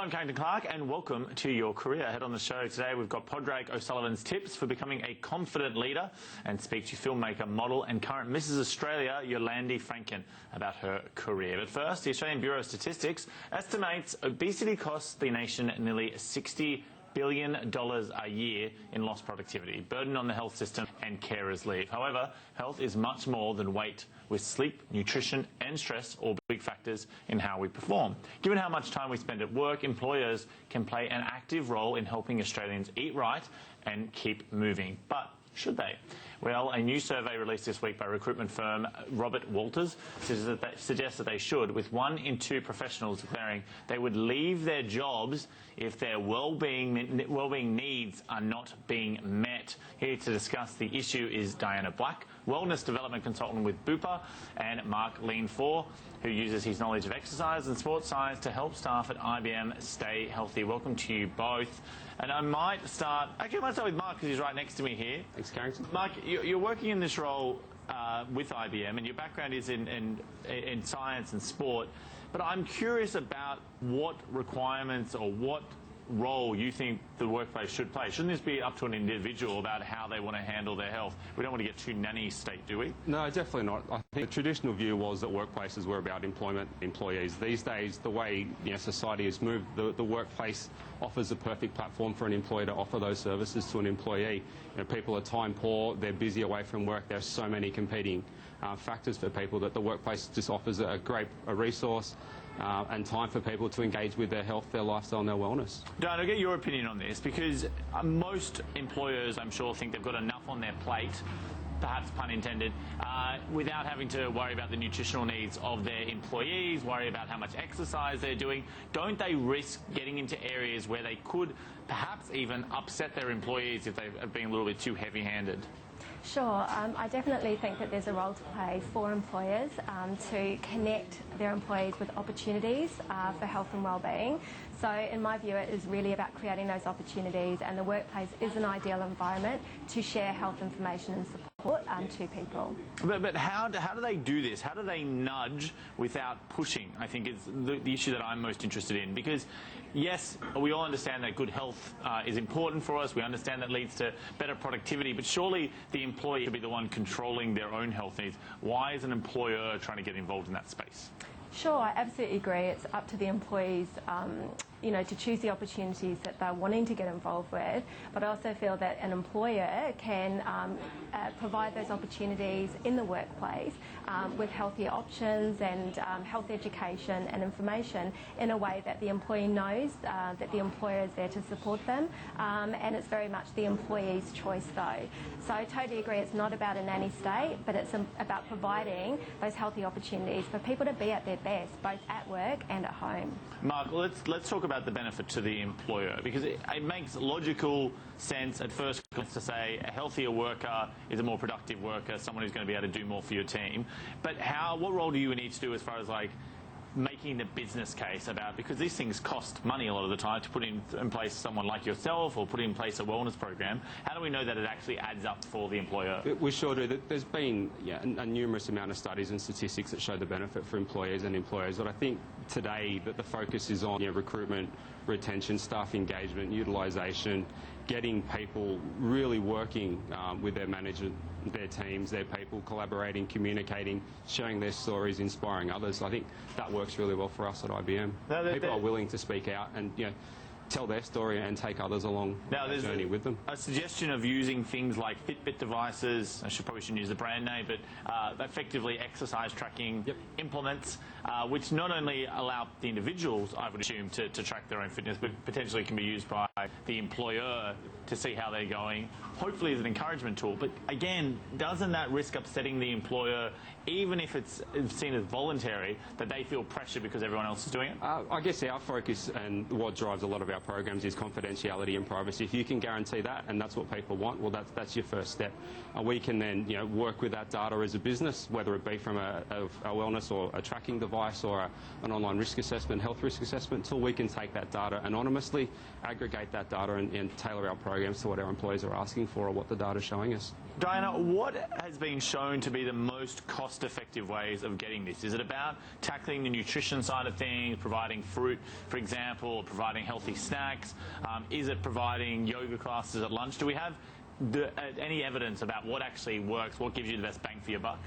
I'm Carrington Clark and welcome to Your Career. Ahead on the show today we've got Podrag O'Sullivan's tips for becoming a confident leader and speak to filmmaker, model and current Mrs Australia Yolandi Franken about her career. But first, the Australian Bureau of Statistics estimates obesity costs the nation nearly $60 billion a year in lost productivity, burden on the health system and carers leave. However, health is much more than weight, with sleep, nutrition and stress all big factors in how we perform. Given how much time we spend at work, employers can play an active role in helping Australians eat right and keep moving. But should they? Well, a new survey released this week by recruitment firm Robert Walters suggests that they should, with 1 in 2 professionals declaring they would leave their jobs if their well-being needs are not being met. Here to discuss the issue is Diana Black, wellness development consultant with Bupa, and Mark Lean4, who uses his knowledge of exercise and sports science to help staff at IBM stay healthy. Welcome to you both. And I might start with Mark because he's right next to me here. Thanks, Carrington. Mark, you're working in this role with IBM, and your background is in science and sport. But I'm curious about what requirements or what role you think the workplace should play. Shouldn't this be up to an individual about how they want to handle their health? We don't want to get too nanny state, do we? No, definitely not. I think the traditional view was that workplaces were about employment, employees. These days, the way society has moved, the workplace offers a perfect platform for an employer to offer those services to an employee. People are time poor, they're busy away from work, there are so many competing factors for people that the workplace just offers a great resource and time for people to engage with their health, their lifestyle and their wellness. Diana, I'll get your opinion on this, because most employers, I'm sure, think they've got enough on their plate, perhaps pun intended, without having to worry about the nutritional needs of their employees, worry about how much exercise they're doing. Don't they risk getting into areas where they could perhaps even upset their employees if they're being a little bit too heavy-handed? Sure. I definitely think that there's a role to play for employers to connect their employees with opportunities for health and wellbeing. So in my view, it is really about creating those opportunities, and the workplace is an ideal environment to share health information and support to people. But how do they do this? How do they nudge without pushing, I think is the issue that I'm most interested in. Because yes, we all understand that good health is important for us. We understand that leads to better productivity, but surely the employee should be the one controlling their own health needs. Why is an employer trying to get involved in that space? Sure, I absolutely agree. It's up to the employees to choose the opportunities that they're wanting to get involved with, but I also feel that an employer can provide those opportunities in the workplace with healthier options and health education and information in a way that the employee knows that the employer is there to support them, and it's very much the employee's choice though. So I totally agree, it's not about a nanny state, but it's about providing those healthy opportunities for people to be at their best, both at work and at home. Mark, let's talk about the benefit to the employer, because it makes logical sense at first glance to say a healthier worker is a more productive worker, someone who's going to be able to do more for your team. But what role do you need to do as far as making the business case about, because these things cost money a lot of the time to put in place someone like yourself or put in place a wellness program. How do we know that it actually adds up for the employer? We sure do. There's been a numerous amount of studies and statistics that show the benefit for employers and employers, but I think today that the focus is on recruitment, retention, staff engagement, utilisation, getting people really working with their management, their teams, their people, collaborating, communicating, sharing their stories, inspiring others. I think that works really well for us at IBM. People are willing to speak out and tell their story and take others along the journey with them. A suggestion of using things like Fitbit devices, probably shouldn't use the brand name, but effectively exercise tracking implements, which not only allow the individuals, I would assume, to track their own fitness, but potentially can be used by the employer to see how they're going, hopefully as an encouragement tool. But again, doesn't that risk upsetting the employer, even if it's seen as voluntary, that they feel pressure because everyone else is doing it? I guess our focus and what drives a lot of our our programs is confidentiality and privacy. If you can guarantee that, and that's what people want, well, that's your first step. We can then work with that data as a business, whether it be from a wellness or a tracking device or an online risk assessment, health risk assessment tool. We can take that data anonymously, aggregate that data and tailor our programs to what our employees are asking for or what the data is showing us. Diana, what has been shown to be the most cost-effective ways of getting this? Is it about tackling the nutrition side of things, providing fruit, for example, or providing healthy snacks? Is it providing yoga classes at lunch? Do we have any evidence about what actually works, what gives you the best bang for your buck?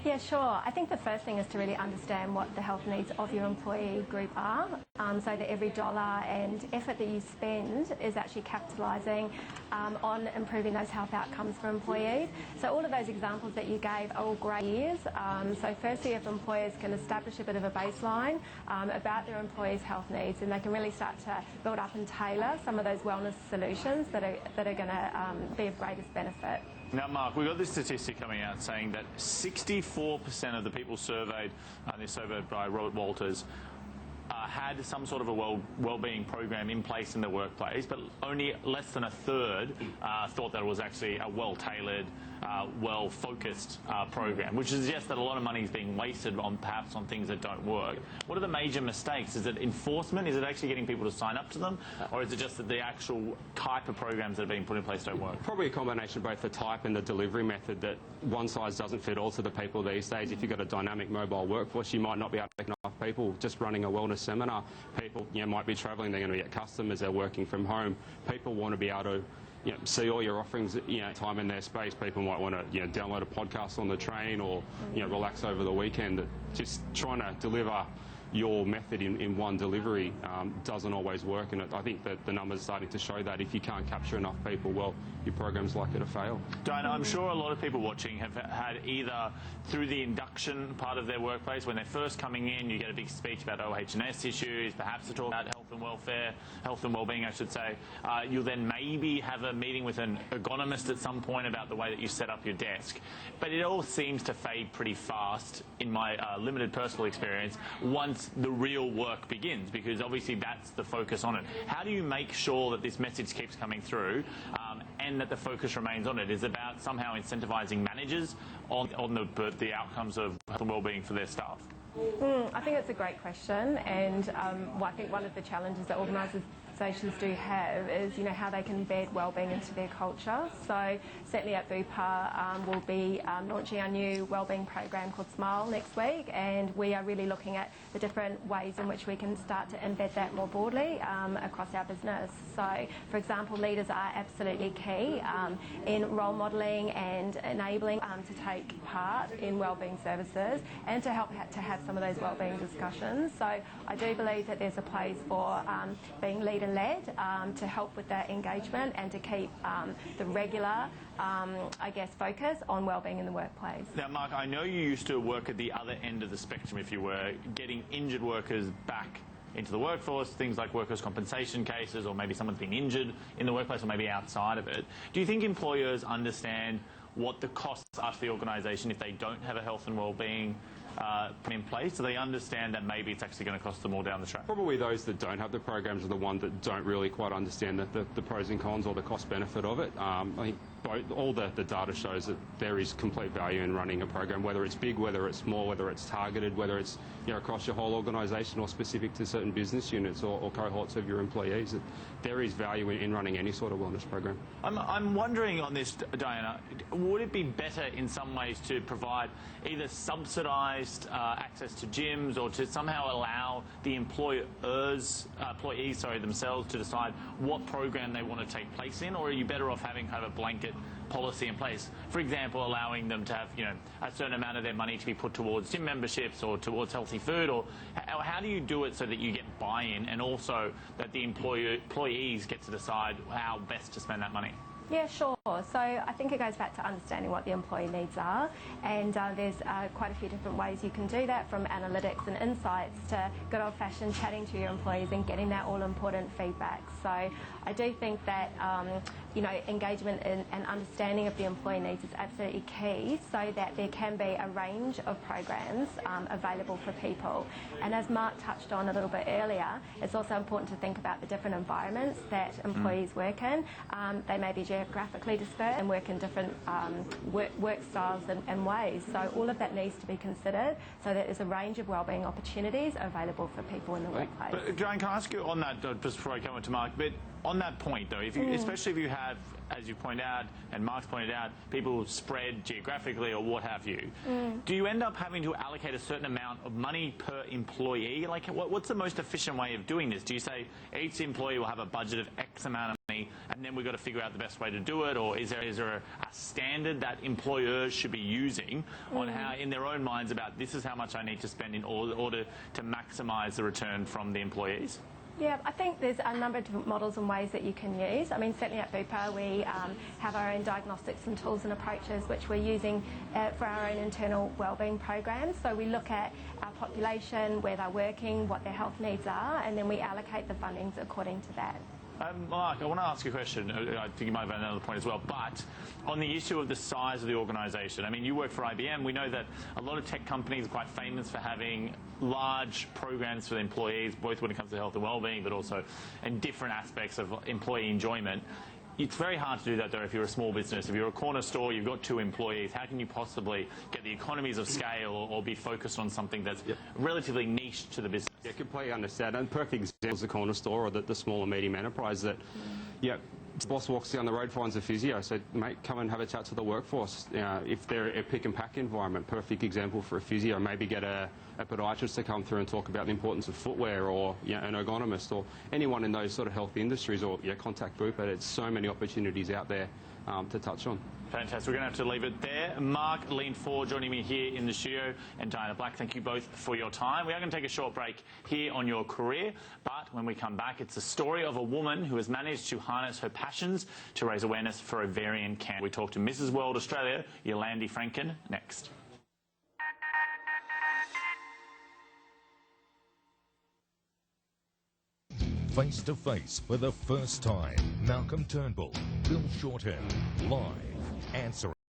Yeah, sure. I think the first thing is to really understand what the health needs of your employee group are, so that every dollar and effort that you spend is actually capitalising on improving those health outcomes for employees. So all of those examples that you gave are all great ideas. So firstly, if employers can establish a bit of a baseline about their employees' health needs, and they can really start to build up and tailor some of those wellness solutions that are going to be of greatest benefit. Now, Mark, we've got this statistic coming out saying that 64% of the people surveyed, this survey by Robert Walters, had some sort of a well-being program in place in the workplace, but only less than a third thought that it was actually a well-tailored, well-focused program, which suggests that a lot of money is being wasted on perhaps on things that don't work. What are the major mistakes? Is it enforcement? Is it actually getting people to sign up to them? Or is it just that the actual type of programs that are being put in place don't work? Probably a combination of both the type and the delivery method, that one size doesn't fit all to the people these days. If you've got a dynamic mobile workforce, you might not be able to take enough people. Just running a wellness seminar, people might be travelling, they're going to be at customers, they're working from home. People want to be able to see all your offerings, time in their space. People might want to, download a podcast on the train or, relax over the weekend. Just trying to deliver your method in one delivery doesn't always work, and I think that the numbers are starting to show that if you can't capture enough people, well, your program's likely to fail. Diana, I'm sure a lot of people watching have had either through the induction part of their workplace, when they're first coming in, you get a big speech about OH&S issues, perhaps to talk about health and welfare, health and well-being, I should say. You'll then maybe have a meeting with an ergonomist at some point about the way that you set up your desk. But it all seems to fade pretty fast, in my limited personal experience, once the real work begins, because obviously that's the focus on it. How do you make sure that this message keeps coming through and that the focus remains on it? Is it about somehow incentivising managers on the outcomes of health and well-being for their staff? I think it's a great question, and I think one of the challenges that organisations do have is, how they can embed wellbeing into their culture. So certainly at Bupa, we'll be launching our new wellbeing program called Smile next week, and we are really looking at the different ways in which we can start to embed that more broadly across our business. So, for example, leaders are absolutely key in role modelling and enabling to take part in wellbeing services and to help to have some of those wellbeing discussions. So I do believe that there's a place for being leader-led to help with that engagement and to keep the regular, focus on wellbeing in the workplace. Now, Mark, I know you used to work at the other end of the spectrum, if you were, getting injured workers back into the workforce, things like workers' compensation cases, or maybe someone's been injured in the workplace or maybe outside of it. Do you think employers understand what the costs are to the organisation if they don't have a health and wellbeing put in place? Do they understand that maybe it's actually going to cost them more down the track? Probably those that don't have the programs are the ones that don't really quite understand the pros and cons or the cost benefit of it. I think all the data shows that there is complete value in running a program, whether it's big, whether it's small, whether it's targeted, whether it's across your whole organisation or specific to certain business units or cohorts of your employees. There is value in running any sort of wellness program. I'm wondering on this, Diana, would it be better in some ways to provide either subsidised access to gyms, or to somehow allow the employees themselves to decide what program they want to take place in, or are you better off having kind of a blanket policy in place? For example, allowing them to have a certain amount of their money to be put towards gym memberships or towards healthy food, or how do you do it so that you get buy-in and also that the employees get to decide how best to spend that money? Yeah, sure. So I think it goes back to understanding what the employee needs are, and there's quite a few different ways you can do that, from analytics and insights to good old-fashioned chatting to your employees and getting that all-important feedback. So I do think that engagement and understanding of the employee needs is absolutely key, so that there can be a range of programs available for people. And as Mark touched on a little bit earlier, it's also important to think about the different environments that employees work in. They may be geographically dispersed and work in different work styles and ways. So all of that needs to be considered, so that there's a range of wellbeing opportunities available for people in the workplace. But Joanne, can I ask you on that, just before I come on to Mark, but on that point though, if you, especially if you have, as you point out and Mark's pointed out, people spread geographically or what have you, do you end up having to allocate a certain amount of money per employee? Like, what's the most efficient way of doing this? Do you say each employee will have a budget of X amount of money and then we've got to figure out the best way to do it, or is there a standard that employers should be using on how, in their own minds, about this is how much I need to spend in order to maximise the return from the employees? Yeah, I think there's a number of different models and ways that you can use. I mean, certainly at Bupa, we have our own diagnostics and tools and approaches which we're using for our own internal wellbeing programs. So we look at our population, where they're working, what their health needs are, and then we allocate the fundings according to that. Mark, I want to ask you a question. I think you might have another point as well. But on the issue of the size of the organisation, I mean, you work for IBM. We know that a lot of tech companies are quite famous for having large programs for the employees, both when it comes to health and wellbeing, but also in different aspects of employee enjoyment. It's very hard to do that, though, if you're a small business. If you're a corner store, you've got 2 employees, how can you possibly get the economies of scale or be focused on something that's relatively niche to the business? Yeah, completely understand. And perfect example is the corner store or the small and medium enterprise that, the boss walks down the road, finds a physio, so mate, come and have a chat to the workforce. If they're a pick and pack environment, perfect example for a physio. Maybe get a podiatrist to come through and talk about the importance of footwear, or an ergonomist, or anyone in those sort of health industries, or contact Bupa. There's so many opportunities out there to touch on. Fantastic. We're going to have to leave it there. Mark, Lean Ford joining me here in the studio, and Diana Black, thank you both for your time. We are going to take a short break here on Your Career, but when we come back, it's the story of a woman who has managed to harness her passions to raise awareness for ovarian cancer. We talk to Mrs. World Australia, Yolandi Franken, next. Face to face for the first time, Malcolm Turnbull, Bill Shorten, live, answering